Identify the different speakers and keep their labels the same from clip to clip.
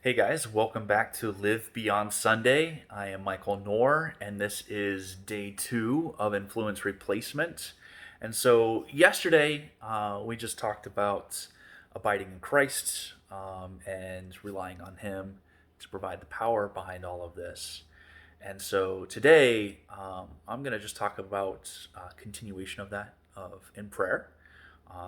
Speaker 1: Hey guys, welcome back to Live Beyond Sunday. I am Michael Knorr, and this is day 2 of Influence Replacement. And so, yesterday, we just talked about abiding in Christ and relying on Him to provide the power behind all of this. And so, today, I'm going to just talk about continuation of that of in prayer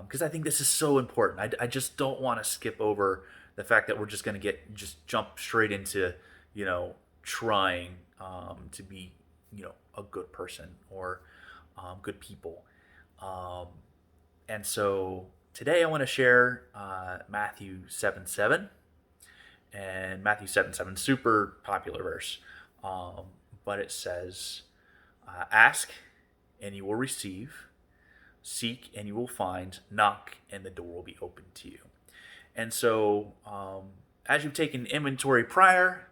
Speaker 1: because I think this is so important. I just don't want to skip over the fact that we're just going to just jump straight into trying to be a good person or good people. Um, and so today I want to share Matthew 7:7 and Matthew 7:7, super popular verse, um, but it says, "Ask and you will receive, seek and you will find, knock and the door will be open to you." And so, as you've taken inventory prior,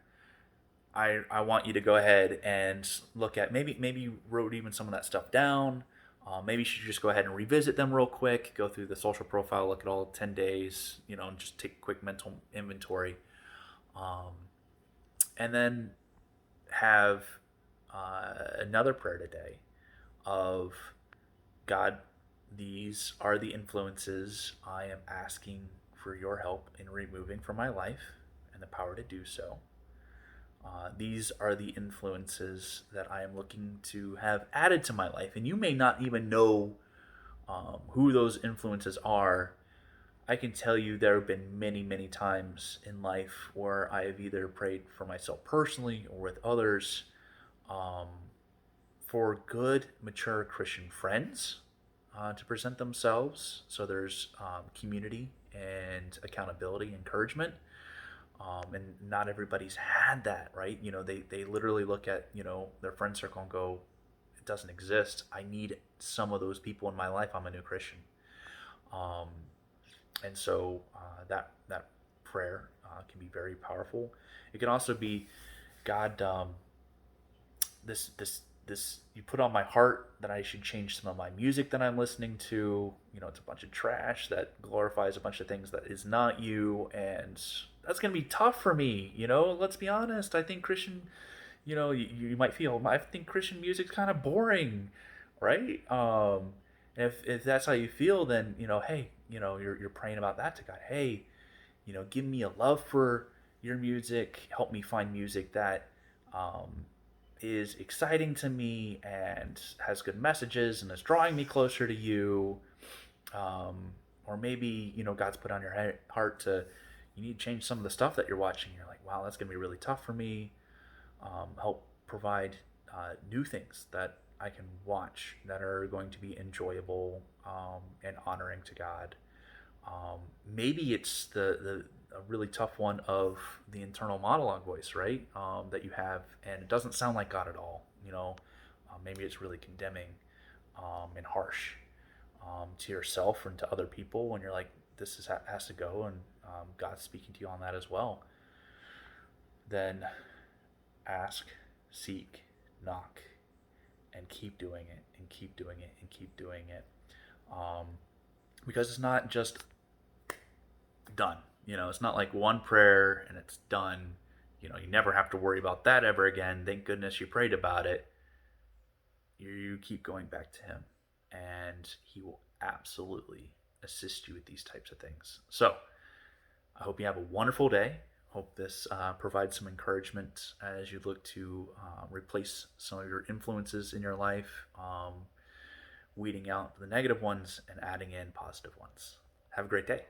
Speaker 1: I want you to go ahead and look at maybe you wrote even some of that stuff down. Maybe you should just go ahead and revisit them real quick. Go through the social profile, look at all 10 days, and just take a quick mental inventory, um, and then have another prayer today of God. These are the influences I am asking for your help in removing from my life and the power to do so. These are the influences that I am looking to have added to my life. And you may not even know who those influences are. I can tell you there have been many, many times in life where I have either prayed for myself personally or with others um, for good, mature Christian friends to present themselves. So there's community and accountability, encouragement. And not everybody's had that, right? They literally look at, their friend circle and go, it doesn't exist. I need some of those people in my life. I'm a new Christian. Um, and so that prayer can be very powerful. It can also be, God, this you put on my heart that I should change some of my music that I'm listening to. It's a bunch of trash that glorifies a bunch of things that is not you, and that's gonna be tough for me. Let's be honest. I think Christian, you might feel I think Christian music's kind of boring, right? If that's how you feel, then hey, you're praying about that to God. Hey, give me a love for your music. Help me find music that um, is exciting to me and has good messages and is drawing me closer to you. Um, or maybe God's put on your heart to you need to change some of the stuff that you're watching. You're like, wow, that's gonna be really tough for me. Help provide new things that I can watch that are going to be enjoyable and honoring to God. Maybe it's the a really tough one of the internal monologue voice, right? That you have, and it doesn't sound like God at all. Maybe it's really condemning and harsh to yourself and to other people, when you're like, this has to go, and God's speaking to you on that as well. Then ask, seek, knock, and keep doing it, and keep doing it, and keep doing it. Um, because it's not just done. It's not like one prayer and it's done. You never have to worry about that ever again. Thank goodness you prayed about it. You keep going back to Him, and He will absolutely assist you with these types of things. So, I hope you have a wonderful day. Hope this provides some encouragement as you look to replace some of your influences in your life, weeding out the negative ones and adding in positive ones. Have a great day.